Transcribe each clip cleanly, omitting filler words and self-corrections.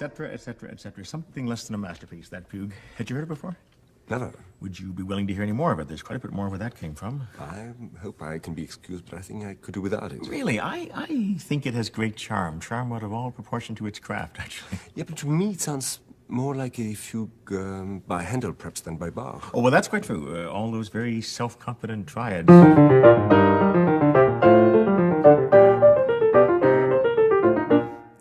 etc., etc., etc. Something less than a masterpiece, that fugue. Had you heard it before? Never. Would you be willing to hear any more of it? There's quite a bit more where that came from. I hope I can be excused, but I think I could do without it. Really, I think it has great charm. Charm out of all proportion to its craft, actually. Yeah, but to me it sounds more like a fugue by Handel, perhaps, than by Bach. Oh, well, that's quite true. All those very self-confident triads.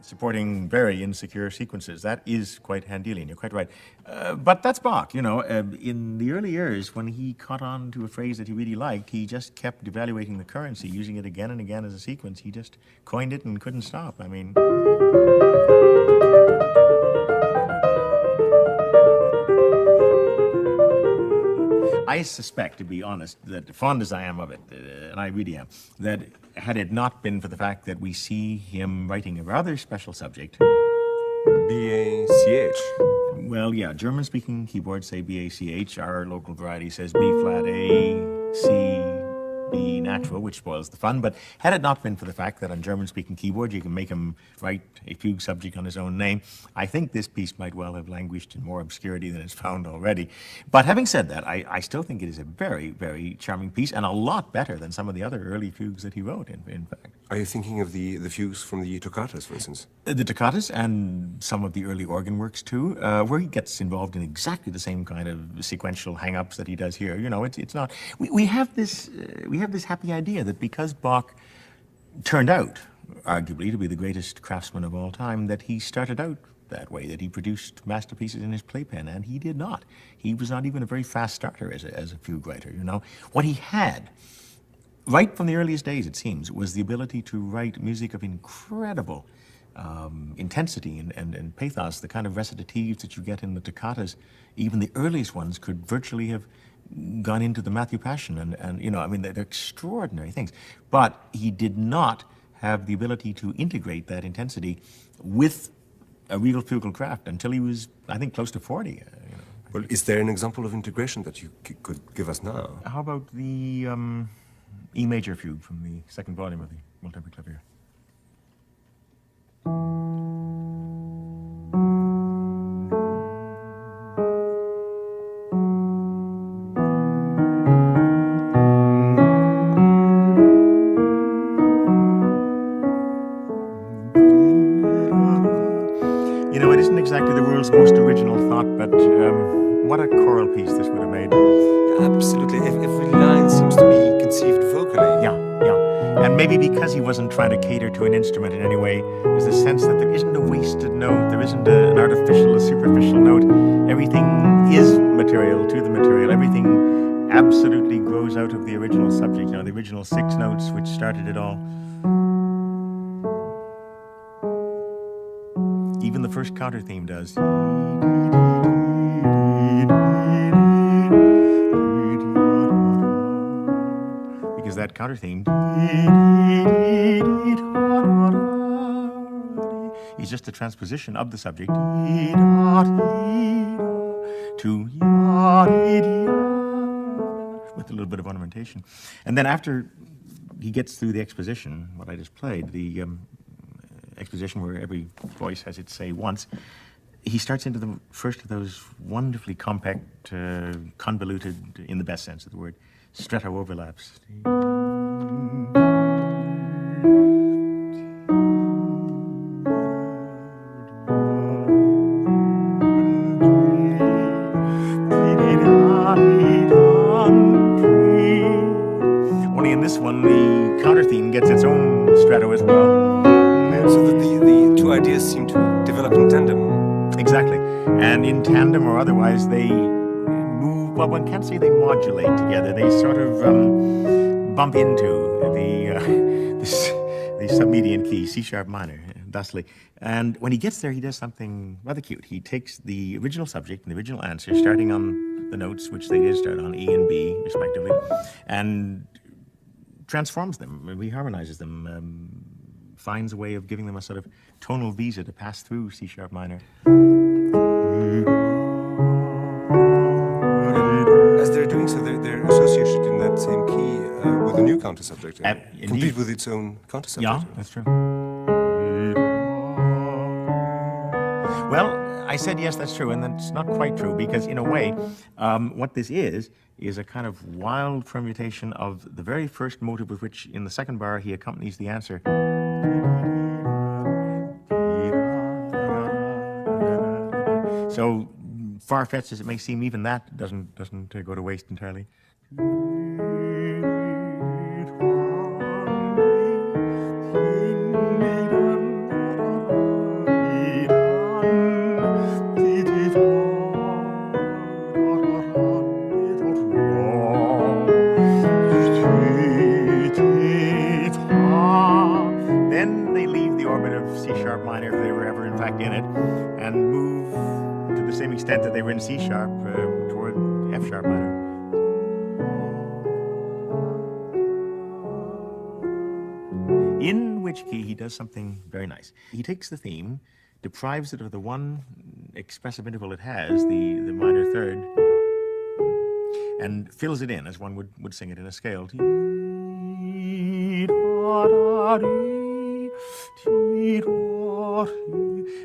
Supporting very insecure sequences. That is quite Handelian, you're quite right. But that's Bach, you know. In the early years, when he caught on to a phrase that he really liked, he just kept devaluating the currency, using it again and again as a sequence. He just coined it and couldn't stop. I mean... I suspect, to be honest, that fond as I am of it, and I really am, that had it not been for the fact that we see him writing a rather special subject... B-A-C-H. Well, yeah, German-speaking keyboards say B-A-C-H. Our local variety says B-flat A, C, B natural, which spoils the fun. But had it not been for the fact that on German-speaking keyboard you can make him write a fugue subject on his own name, I think this piece might well have languished in more obscurity than it's found already. But having said that, I still think it is a very, very charming piece, and a lot better than some of the other early fugues that he wrote, in fact. Are you thinking of the fugues from the toccatas, for instance? The toccatas and some of the early organ works too, where he gets involved in exactly the same kind of sequential hang-ups that he does here. You know, it's not... We have this happy idea that because Bach turned out, arguably, to be the greatest craftsman of all time, that he started out that way, that he produced masterpieces in his playpen, and he did not. He was not even a very fast starter as a fugue writer, you know. What he had, right from the earliest days, it seems, was the ability to write music of incredible intensity and pathos, the kind of recitatives that you get in the toccatas. Even the earliest ones could virtually have gone into the Matthew Passion, and you know, I mean, they're extraordinary things. But he did not have the ability to integrate that intensity with a real fugal craft until he was, I think, close to 40. You know. Well, is there an example of integration that you could give us now? How about the E major fugue from the second volume of the Multiple Clavier? You know, it isn't exactly the world's most original thought, but what a choral piece this would have made. Absolutely. Every line seems to be conceived vocally. Yeah. And maybe because he wasn't trying to cater to an instrument in any way, there's a sense that there isn't a wasted note, there isn't an artificial, a superficial note. Everything is material to the material. Everything absolutely grows out of the original subject, you know, the original 6 notes which started it all. Even the first counter theme does. Because that counter theme is just a transposition of the subject to with a little bit of ornamentation. And then after he gets through the exposition, what I just played, the exposition where every voice has its say once, he starts into the first of those wonderfully compact, convoluted, in the best sense of the word, stretto overlaps. Only in this one, the counter theme gets its own stretto as well. So that the two ideas seem to develop in tandem. Exactly. And in tandem or otherwise, they move, well, one can't say they modulate together. They sort of bump into the submedian key, C-sharp minor, thusly. And when he gets there, he does something rather cute. He takes the original subject and the original answer, starting on the notes, which they did start on, E and B, respectively, and transforms them, reharmonizes them, finds a way of giving them a sort of tonal visa to pass through C-sharp minor. As they're doing so, they're associated in that same key with a new counter subject, complete with its own counter subject. Yeah, that's true. Well, I said yes, that's true, and that's not quite true, because in a way, what this is a kind of wild permutation of the very first motive with which, in the second bar, he accompanies the answer. So far-fetched as it may seem, even that doesn't go to waste entirely. Then they leave the orbit of C sharp minor, if they were ever in fact in it, and move to the same extent that they were in C sharp toward F sharp minor. In which key he does something very nice. He takes the theme, deprives it of the one expressive interval it has, the minor third, and fills it in as one would sing it in a scale.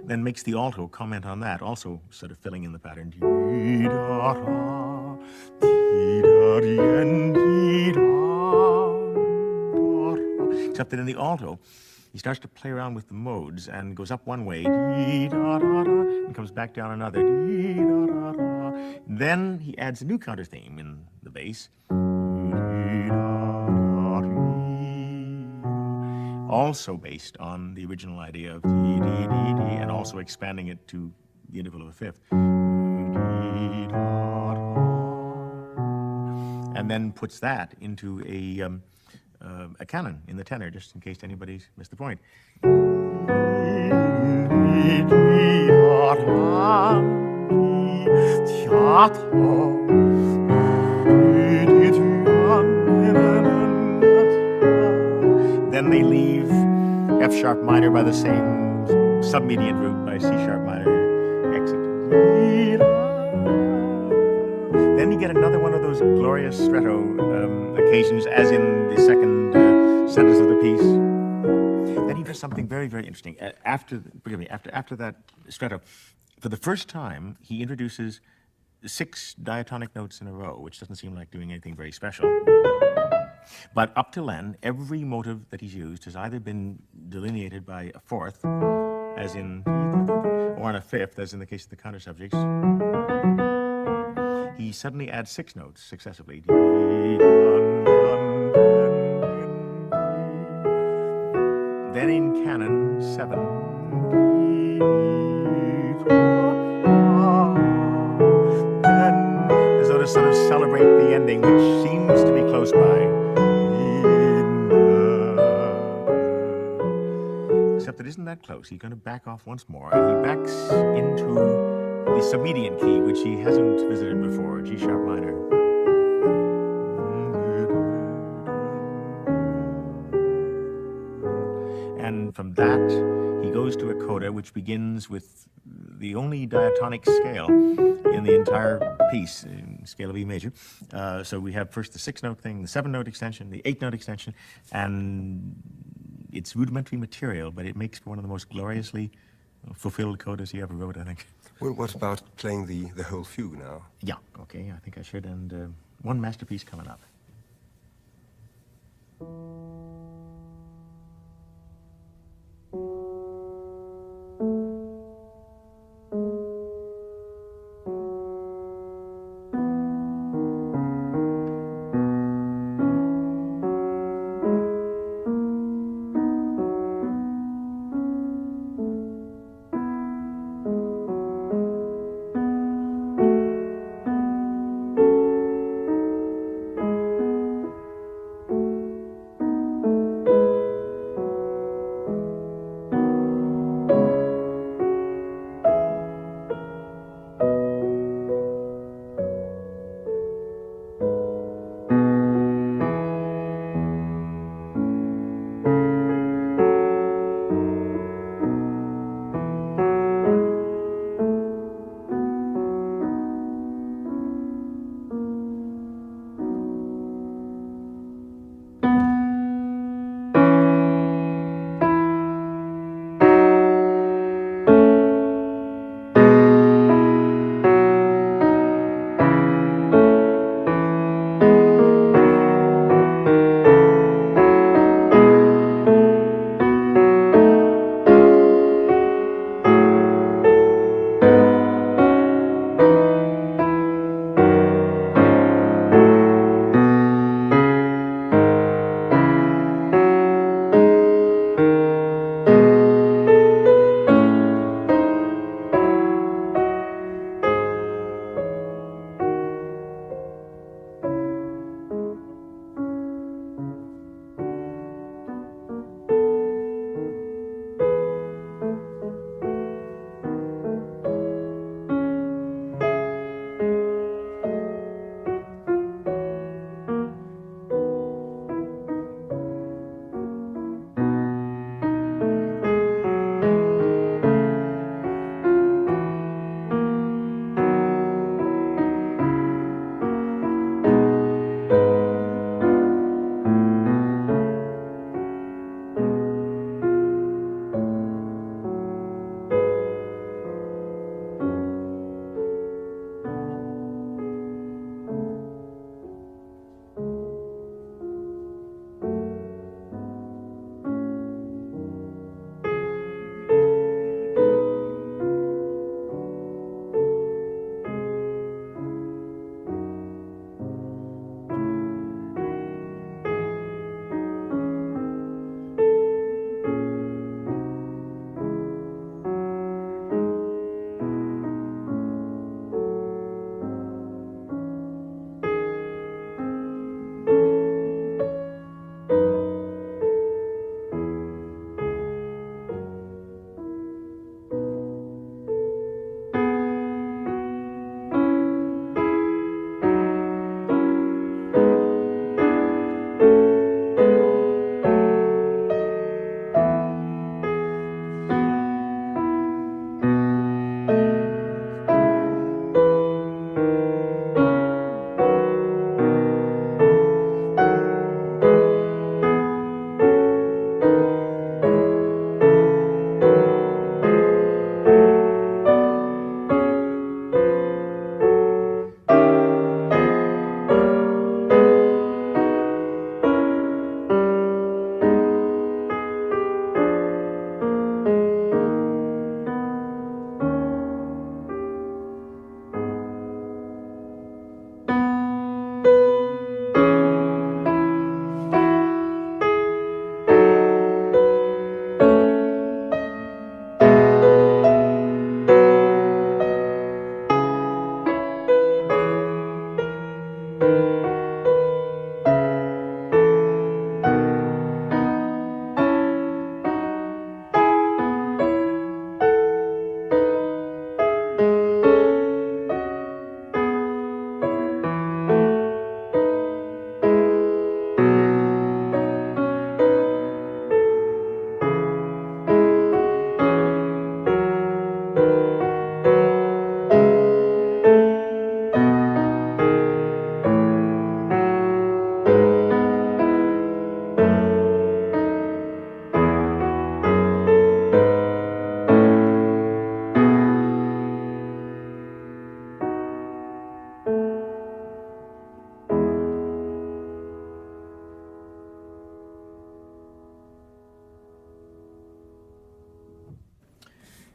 Then makes the alto comment on that, also sort of filling in the pattern. Except that in the alto, he starts to play around with the modes and goes up one way, and comes back down another. Then he adds a new counter theme in the bass, also based on the original idea of and also expanding it to the interval of a fifth. And then puts that into a canon in the tenor, just in case anybody's missed the point. Then they leave F sharp minor by the same submedian route by C sharp minor exit. Then you get another one of those glorious stretto occasions, as in the second sentence of the piece. Then he does something very, very interesting. After that stretto, for the first time, he introduces 6 diatonic notes in a row, which doesn't seem like doing anything very special. But up till then, every motive that he's used has either been delineated by a fourth, as in, or on a fifth, as in the case of the counter subjects. He suddenly adds 6 notes successively. Then in canon 7, as though to sort of celebrate the ending, which seems to be close by. Except it isn't that close. He's going to back off once more, and he backs into the submedian key, which he hasn't visited before, G sharp minor. And from that, he goes to a coda, which begins with the only diatonic scale in the entire piece, in scale of E major. So we have first the 6-note thing, the 7-note extension, the 8-note extension, and it's rudimentary material, but it makes for one of the most gloriously fulfilled codas he ever wrote, I think. Well, what about playing the whole fugue now? Yeah, okay, I think I should, and one masterpiece coming up.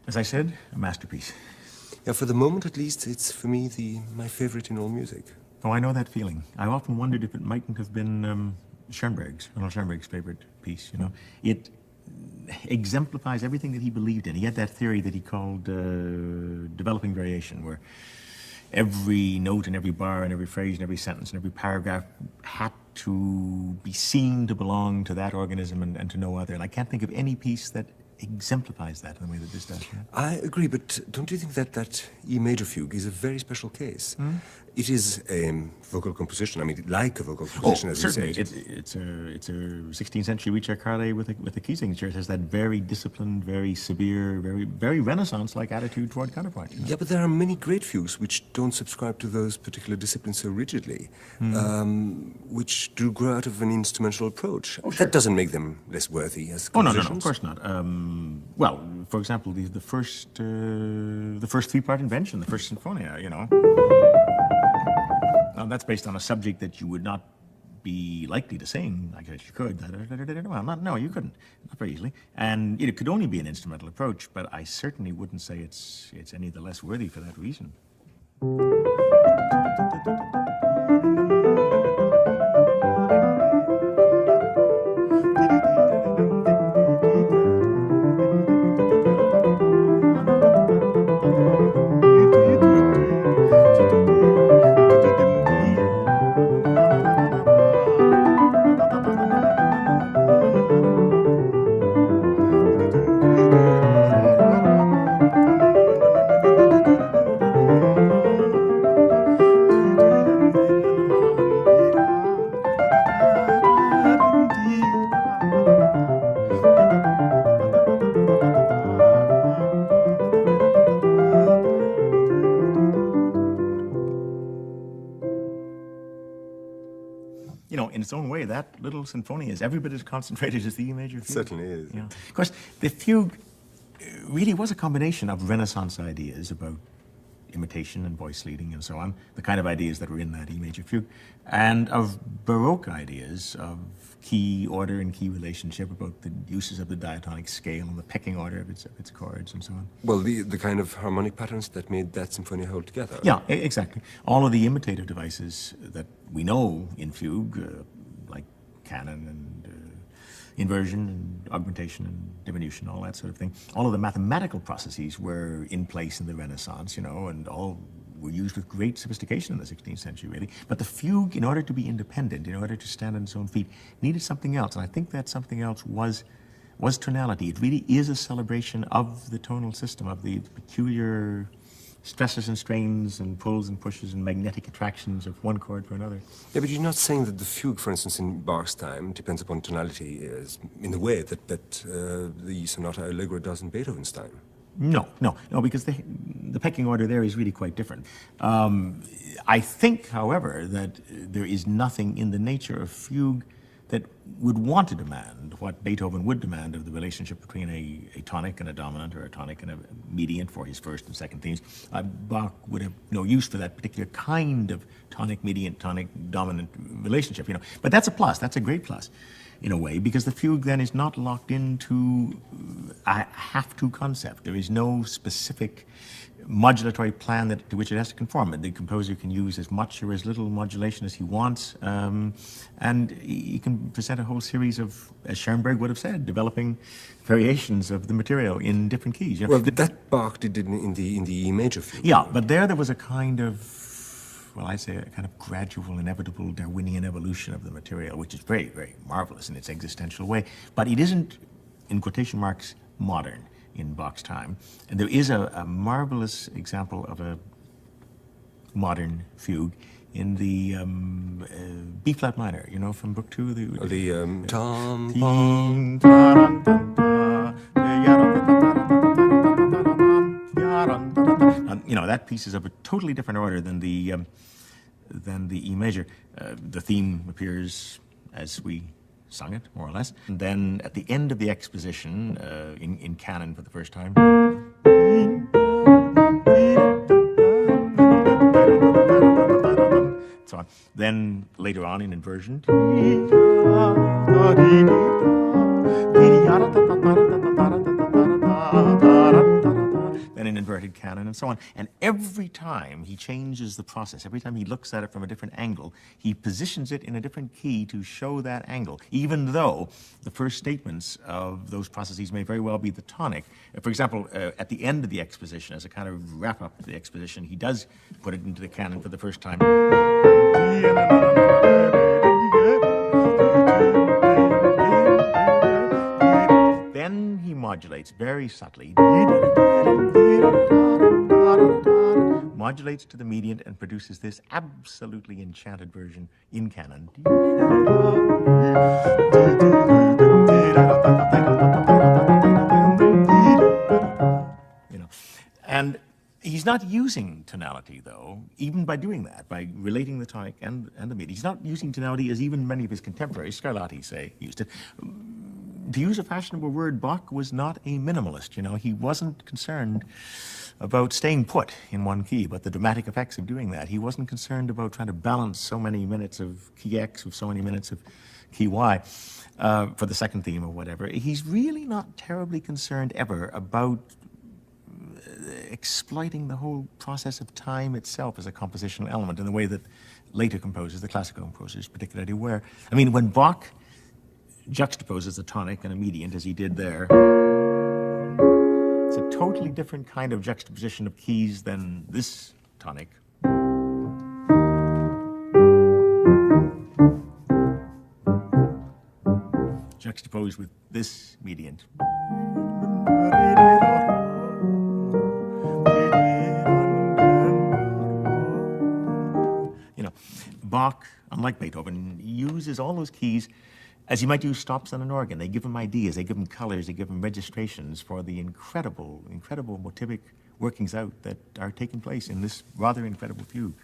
As I said, a masterpiece. Yeah, for the moment at least, it's for me my favorite in all music. Oh, I know that feeling. I often wondered if it mightn't have been Ronald Schoenberg's favorite piece, you know. It exemplifies everything that he believed in. He had that theory that he called developing variation, where every note and every bar and every phrase and every sentence and every paragraph had to be seen to belong to that organism and to no other. And I can't think of any piece that exemplifies that in the way that this does. Yeah. I agree, but don't you think that E major fugue is a very special case? It is a vocal composition. I mean, like a vocal composition, as certainly. you say. It's a 16th century Ricciardi with a key signature. It has that very disciplined, very severe, very Renaissance-like attitude toward counterpoint. You know? Yeah, but there are many great fugues which don't subscribe to those particular disciplines so rigidly, which do grow out of an instrumental approach. Oh, sure. That doesn't make them less worthy as Oh, no, compositions. of course not. Well, for example, the first three-part invention, the first Sinfonia, you know. Now, that's based on a subject that you would not be likely to sing. I guess you could. Well, no, you couldn't. Not very easily. And it could only be an instrumental approach, but I certainly wouldn't say it's any the less worthy for that reason. You know, in its own way, that little symphony is every bit as concentrated as the E major fugue. It certainly is. Yeah. Of course, the fugue really was a combination of Renaissance ideas about imitation and voice leading and so on, the kind of ideas that were in that E major fugue, and of Baroque ideas of key order and key relationship, about the uses of the diatonic scale and the pecking order of its chords and so on. Well, the kind of harmonic patterns that made that symphony hold together. Yeah, exactly. All of the imitative devices that we know in fugue, like canon and inversion and augmentation and diminution, all that sort of thing. All of the mathematical processes were in place in the Renaissance, you know, and all were used with great sophistication in the 16th century, really. But the fugue, in order to be independent, in order to stand on its own feet, needed something else. And I think that something else was tonality. It really is a celebration of the tonal system, of the peculiar stresses and strains and pulls and pushes and magnetic attractions of one chord for another. Yeah, but you're not saying that the fugue, for instance, in Bach's time, depends upon tonality in the way that the sonata allegro does in Beethoven's time. No, because the pecking order there is really quite different. I think, however, that there is nothing in the nature of fugue that would want to demand what Beethoven would demand of the relationship between a tonic and a dominant, or a tonic and a mediant for his first and second themes. Bach would have no use for that particular kind of tonic, mediant, tonic, dominant relationship, you know. But that's a plus, that's a great plus, in a way, because the fugue then is not locked into a have-to concept. There is no specific modulatory plan to which it has to conform. The composer can use as much or as little modulation as he wants, and he can present a whole series of, as Schoenberg would have said, developing variations of the material in different keys. You know? Well, that Bach did in the E major fugue. Yeah, but there was a kind of, well, I'd say a kind of gradual, inevitable Darwinian evolution of the material, which is very, very marvelous in its existential way. But it isn't, in quotation marks, modern in Bach's time. And there is a marvelous example of a modern fugue in the B-flat minor, you know, from Book 2. The tom, you know, that piece is of a totally different order than the E major. The theme appears as we sung it, more or less. And then at the end of the exposition, in canon for the first time, so on. Then later on in inversion, and so on. And every time he changes the process, every time he looks at it from a different angle, he positions it in a different key to show that angle, even though the first statements of those processes may very well be the tonic. For example, at the end of the exposition, as a kind of wrap-up of the exposition, he does put it into the canon for the first time. Then he modulates very subtly, modulates to the mediant and produces this absolutely enchanted version in canon. You know, and he's not using tonality, though, even by doing that, by relating the tonic and the mediant. He's not using tonality as even many of his contemporaries, Scarlatti, say, used it. To use a fashionable word, Bach was not a minimalist. You know, he wasn't concerned about staying put in one key, but the dramatic effects of doing that. He wasn't concerned about trying to balance so many minutes of key X with so many minutes of key Y for the second theme or whatever. He's really not terribly concerned ever about exploiting the whole process of time itself as a compositional element in the way that later composers, the classical composers particularly, were. I mean, when Bach juxtaposes a tonic and a mediant, as he did there, it's a totally different kind of juxtaposition of keys than this tonic. Juxtaposed with this mediant. You know, Bach, unlike Beethoven, uses all those keys as you might use stops on an organ. They give him ideas, they give him colors, they give him registrations for the incredible, incredible motivic workings out that are taking place in this rather incredible fugue.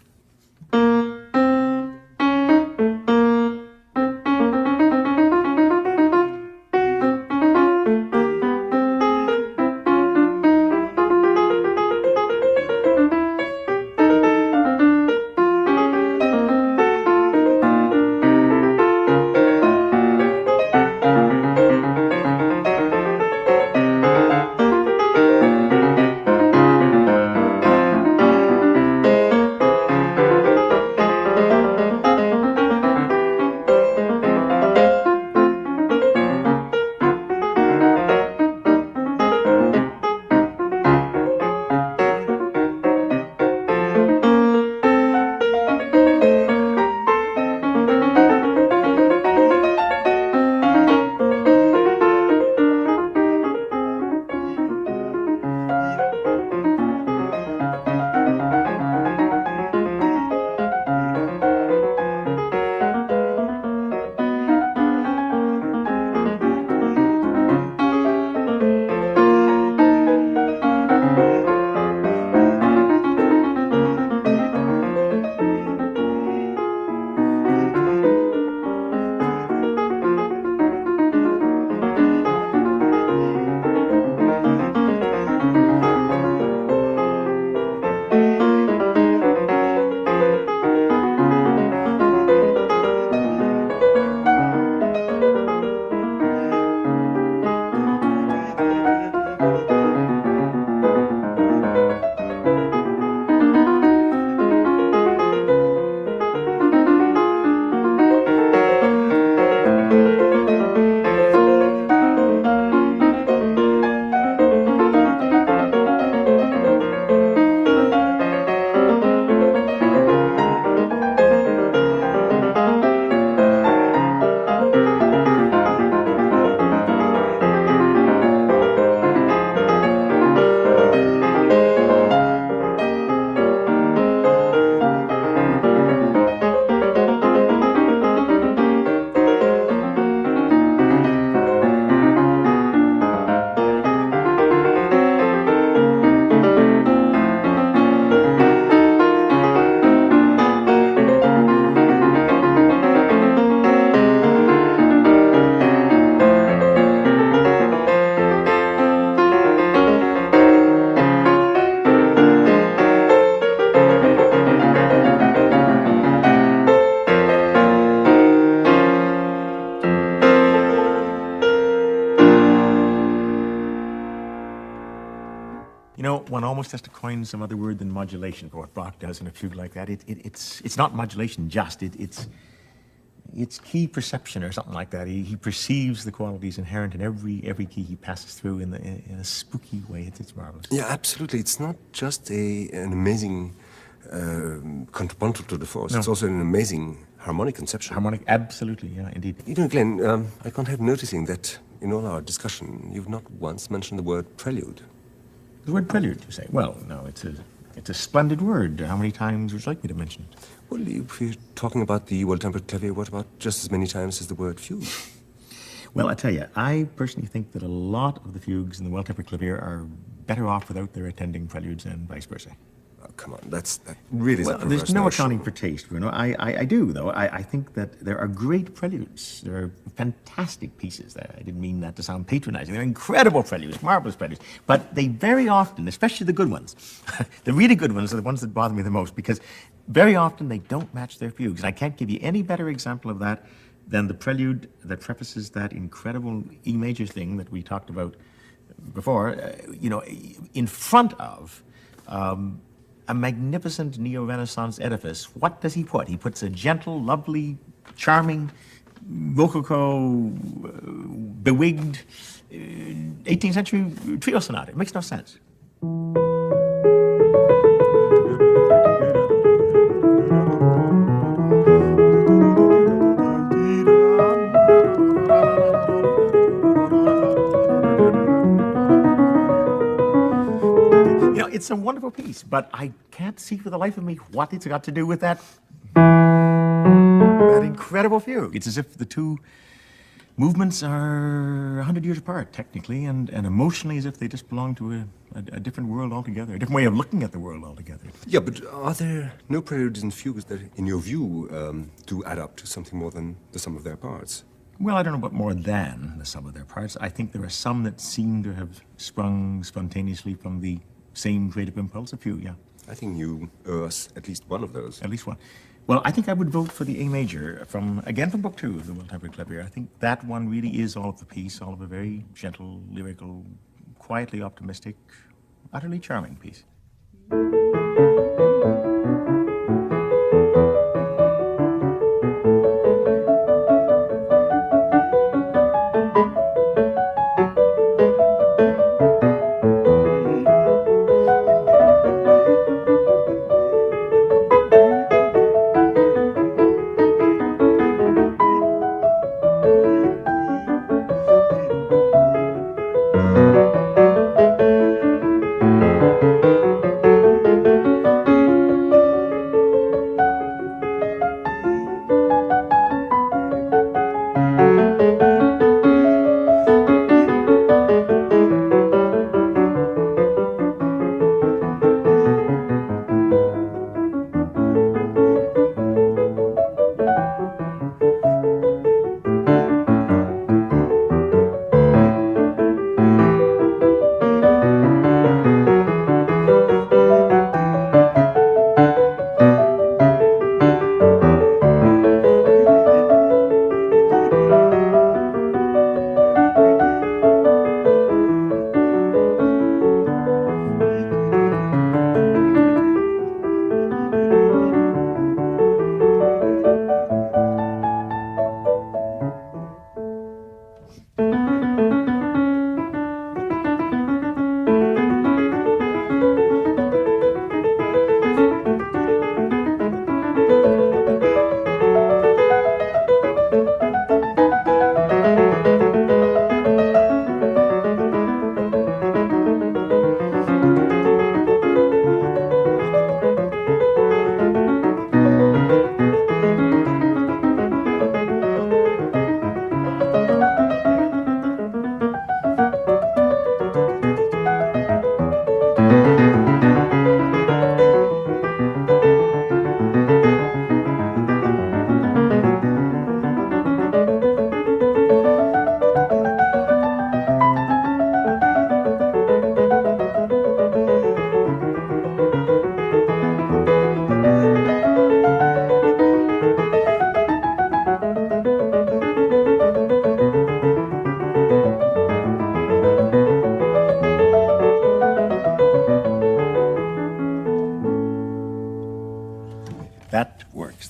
You know, one almost has to coin some other word than modulation for what Bach does in a fugue like that. It's not modulation just, it's key perception or something like that. He perceives the qualities inherent in every key he passes through in a spooky way. It's marvelous. Yeah, absolutely. It's not just an amazing contrapuntal to the force. No. It's also an amazing harmonic conception. Harmonic, absolutely, yeah, indeed. You know, Glenn, I can't help noticing that in all our discussion, you've not once mentioned the word prelude. The word prelude, you say? Well, no, it's a splendid word. How many times would you like me to mention it? Well, if you're talking about the well-tempered clavier, what about just as many times as the word fugue? Well, I tell you, I personally think that a lot of the fugues in the well-tempered clavier are better off without their attending preludes and vice versa. Oh, come on, that really is well, there's no accounting for taste, Bruno. I do, though. I think that there are great preludes. There are fantastic pieces there. I didn't mean that to sound patronizing. They're incredible preludes, marvelous preludes. But they very often, especially the good ones, the really good ones are the ones that bother me the most, because very often they don't match their fugues. And I can't give you any better example of that than the prelude that prefaces that incredible E major thing that we talked about before, you know, in front of a magnificent neo-Renaissance edifice. What does he put? He puts a gentle, lovely, charming, rococo, bewigged 18th century trio sonata. It makes no sense. It's a wonderful piece, but I can't see for the life of me what it's got to do with that incredible fugue. It's as if the two movements are 100 years apart, technically, and emotionally as if they just belong to a different world altogether, a different way of looking at the world altogether. Yeah, but are there no preludes and fugues that, in your view, do add up to something more than the sum of their parts? Well, I don't know about more than the sum of their parts. I think there are some that seem to have sprung spontaneously from the same creative impulse, a few, yeah. I think you owe us at least one of those. At least one. Well, I think I would vote for the A major, from Book 2 of the well-tempered clavier. I think that one really is all of the piece, all of a very gentle, lyrical, quietly optimistic, utterly charming piece.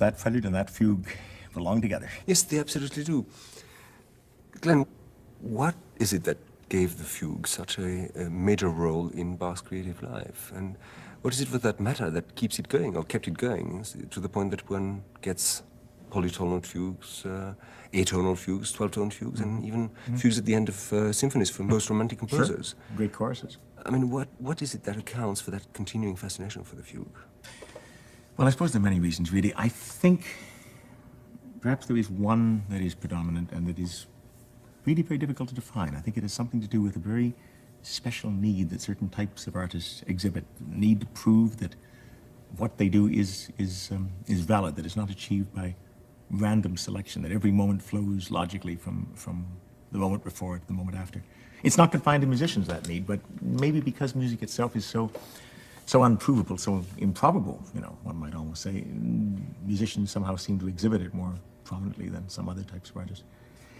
that prelude and that fugue belong together. Yes, they absolutely do. Glenn, what is it that gave the fugue such a major role in Bach's creative life? And what is it with that matter that keeps it going, or kept it going, to the point that one gets polytonal fugues, atonal fugues, 12-tone fugues, and even fugues at the end of symphonies for most romantic composers? Sure. Great choruses. I mean, what is it that accounts for that continuing fascination for the fugue? Well, I suppose there are many reasons, really. I think perhaps there is one that is predominant and that is really very difficult to define. I think it has something to do with a very special need that certain types of artists exhibit, need to prove that what they do is valid, that it's not achieved by random selection, that every moment flows logically from the moment before it to the moment after. It's not confined to musicians, that need, but maybe because music itself is so unprovable, so improbable, you know, one might almost say, musicians somehow seem to exhibit it more prominently than some other types of artists.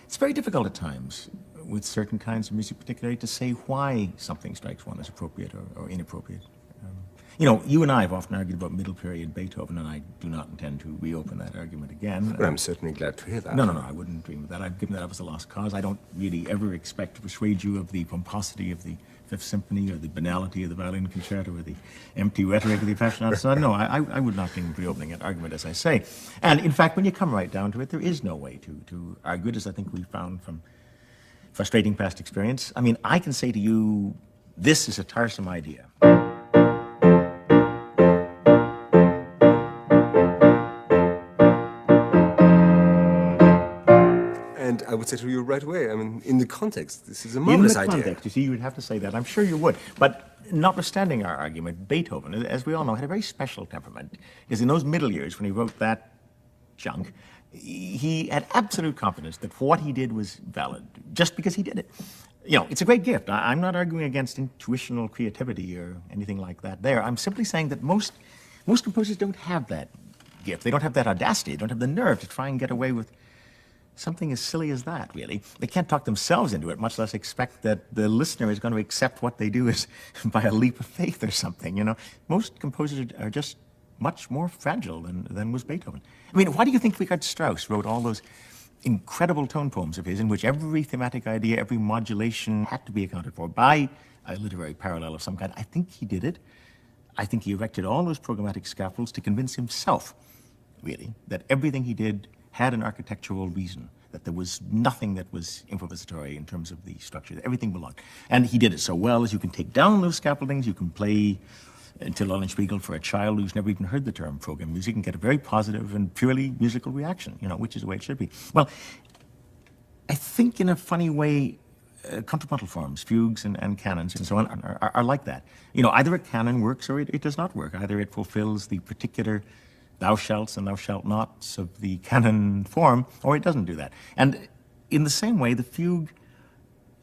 It's very difficult at times with certain kinds of music, particularly, to say why something strikes one as appropriate or inappropriate. You know, you and I have often argued about middle period Beethoven, and I do not intend to reopen that argument again. Well, I'm certainly glad to hear that. No, I wouldn't dream of that. I've given that up as a lost cause. I don't really ever expect to persuade you of the pomposity of the Fifth Symphony or the banality of the violin concerto or the empty rhetoric of the Appassionata. So no, I would not think of reopening that argument, as I say. And in fact, when you come right down to it, there is no way to argue it, as I think we found from frustrating past experience. I mean, I can say to you, this is a tiresome idea. I would say to you right away, I mean, in the context, this is a marvelous idea. In the context, you see, you would have to say that. I'm sure you would. But notwithstanding our argument, Beethoven, as we all know, had a very special temperament. Because in those middle years, when he wrote that junk, he had absolute confidence that what he did was valid, just because he did it. You know, it's a great gift. I'm not arguing against intuitional creativity or anything like that there. I'm simply saying that most composers don't have that gift. They don't have that audacity. They don't have the nerve to try and get away with something as silly as that, really. They can't talk themselves into it, much less expect that the listener is going to accept what they do is by a leap of faith or something, you know. Most composers are just much more fragile than was Beethoven. I mean, why do you think Richard Strauss wrote all those incredible tone poems of his in which every thematic idea, every modulation had to be accounted for by a literary parallel of some kind? I think he did it. I think he erected all those programmatic scaffolds to convince himself, really, that everything he did had an architectural reason, that there was nothing that was improvisatory in terms of the structure, that everything belonged. And he did it so well as you can take down those scaffoldings, you can play until Eulenspiegel for a child who's never even heard the term program music and get a very positive and purely musical reaction, you know, which is the way it should be. Well, I think in a funny way, contrapuntal forms, fugues and canons and so on are like that. You know, either a canon works or it does not work. Either it fulfills the particular thou shalts and thou shalt nots of the canon form, or it doesn't do that. And in the same way, the fugue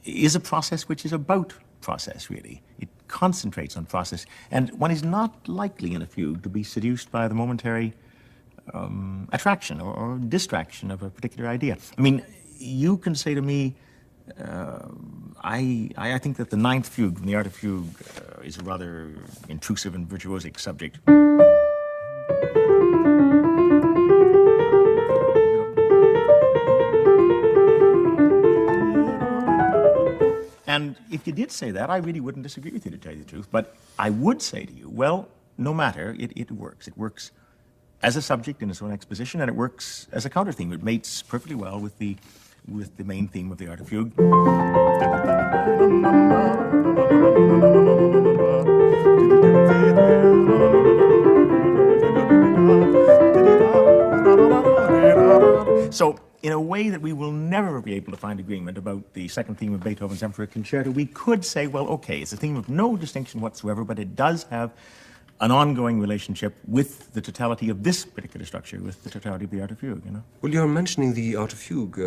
is a process which is about process, really. It concentrates on process, and one is not likely in a fugue to be seduced by the momentary attraction or distraction of a particular idea. I mean, you can say to me, I think that the ninth fugue from the Art of Fugue is a rather intrusive and virtuosic subject. And if you did say that, I really wouldn't disagree with you, to tell you the truth. But I would say to you, well, no matter, it works. It works as a subject in its own exposition, and it works as a counter theme. It mates perfectly well with the main theme of the Art of Fugue. So, in a way that we will never be able to find agreement about the second theme of Beethoven's Emperor Concerto, we could say, well, okay, it's a theme of no distinction whatsoever, but it does have an ongoing relationship with the totality of this particular structure, with the totality of the Art of Fugue, you know? Well, you're mentioning the Art of Fugue,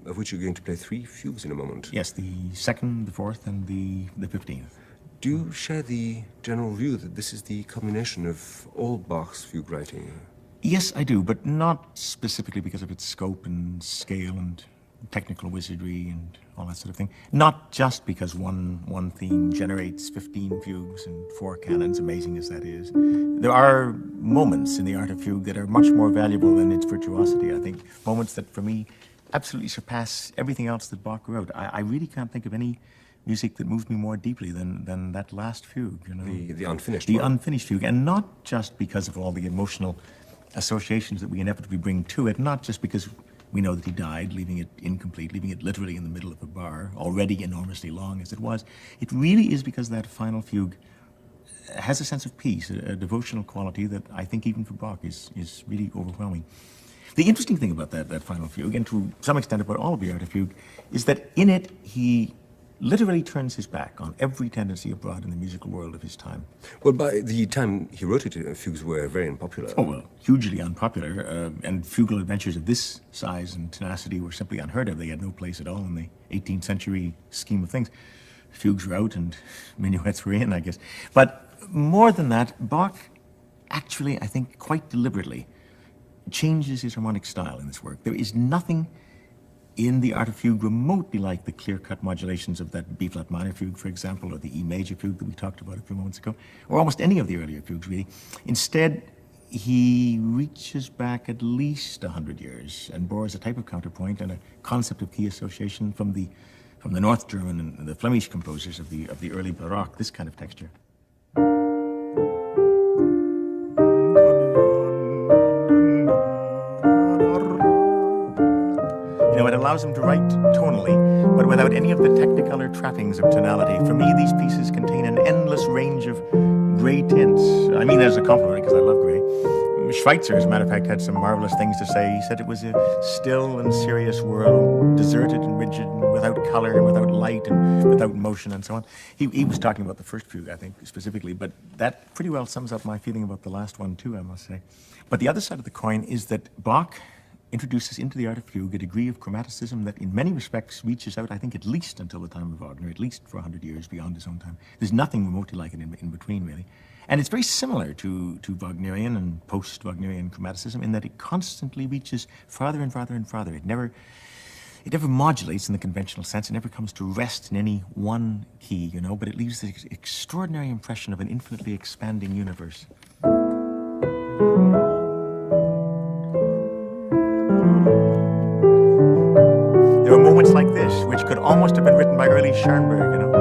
of which you're going to play 3 fugues in a moment. Yes, the 2nd, the 4th, and the 15th. Do you share the general view that this is the culmination of all Bach's fugue writing? Yes, I do, but not specifically because of its scope and scale and technical wizardry and all that sort of thing. Not just because one theme generates 15 fugues and 4 canons, amazing as that is. There are moments in the Art of Fugue that are much more valuable than its virtuosity, I think. Moments that, for me, absolutely surpass everything else that Bach wrote. I really can't think of any music that moved me more deeply than that last fugue, you know. The unfinished The one. unfinished fugue, and not just because of all the emotional associations that we inevitably bring to it, not just because we know that he died, leaving it incomplete, leaving it literally in the middle of a bar, already enormously long as it was. It really is because that final fugue has a sense of peace, a devotional quality that I think even for Bach is really overwhelming. The interesting thing about that final fugue, and to some extent about all of the Art of Fugue, is that in it he literally turns his back on every tendency abroad in the musical world of his time. Well, by the time he wrote it, fugues were very unpopular. Oh, well, hugely unpopular, and fugal adventures of this size and tenacity were simply unheard of. They had no place at all in the 18th century scheme of things. Fugues were out and minuets were in, I guess. But more than that, Bach actually, I think, quite deliberately changes his harmonic style in this work. There is nothing in the Art of Fugue remotely like the clear-cut modulations of that B-flat minor fugue, for example, or the E major fugue that we talked about a few moments ago, or almost any of the earlier fugues, really. Instead, he reaches back at least 100 years and borrows a type of counterpoint and a concept of key association from the North German and the Flemish composers of the early Baroque, this kind of texture. You know, it allows him to write tonally, but without any of the technicolor trappings of tonality. For me, these pieces contain an endless range of gray tints. I mean that as a compliment, because I love gray. Schweitzer, as a matter of fact, had some marvelous things to say. He said it was a still and serious world, deserted and rigid, and without color, and without light, and without motion, and so on. He was talking about the first fugue, I think, specifically, but that pretty well sums up my feeling about the last one, too, I must say. But the other side of the coin is that Bach introduces into the Art of Fugue a degree of chromaticism that in many respects reaches out, I think, at least until the time of Wagner, at least for 100 years beyond his own time. There's nothing remotely like it in between, really. And it's very similar to Wagnerian and post-Wagnerian chromaticism in that it constantly reaches farther and farther and farther. It never modulates in the conventional sense. It never comes to rest in any one key, you know, but it leaves this extraordinary impression of an infinitely expanding universe. There are moments like this, which could almost have been written by early Schoenberg, you know.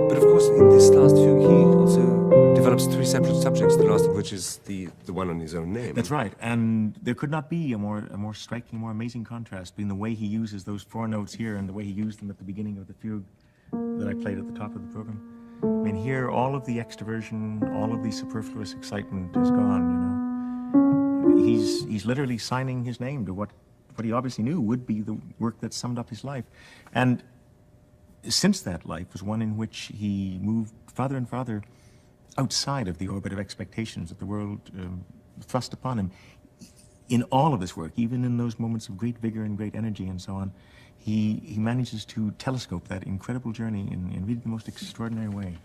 But of course, in this last fugue, he also develops 3 separate subjects, the last of which is the one on his own name. That's right, and there could not be a more striking, more amazing contrast between the way he uses those 4 notes here and the way he used them at the beginning of the fugue that I played at the top of the program. I mean, here, all of the extroversion, all of the superfluous excitement is gone, you know. He's literally signing his name to what he obviously knew would be the work that summed up his life. And since that life was one in which he moved farther and farther outside of the orbit of expectations that the world thrust upon him, in all of his work, even in those moments of great vigor and great energy and so on, he manages to telescope that incredible journey in really the most extraordinary way.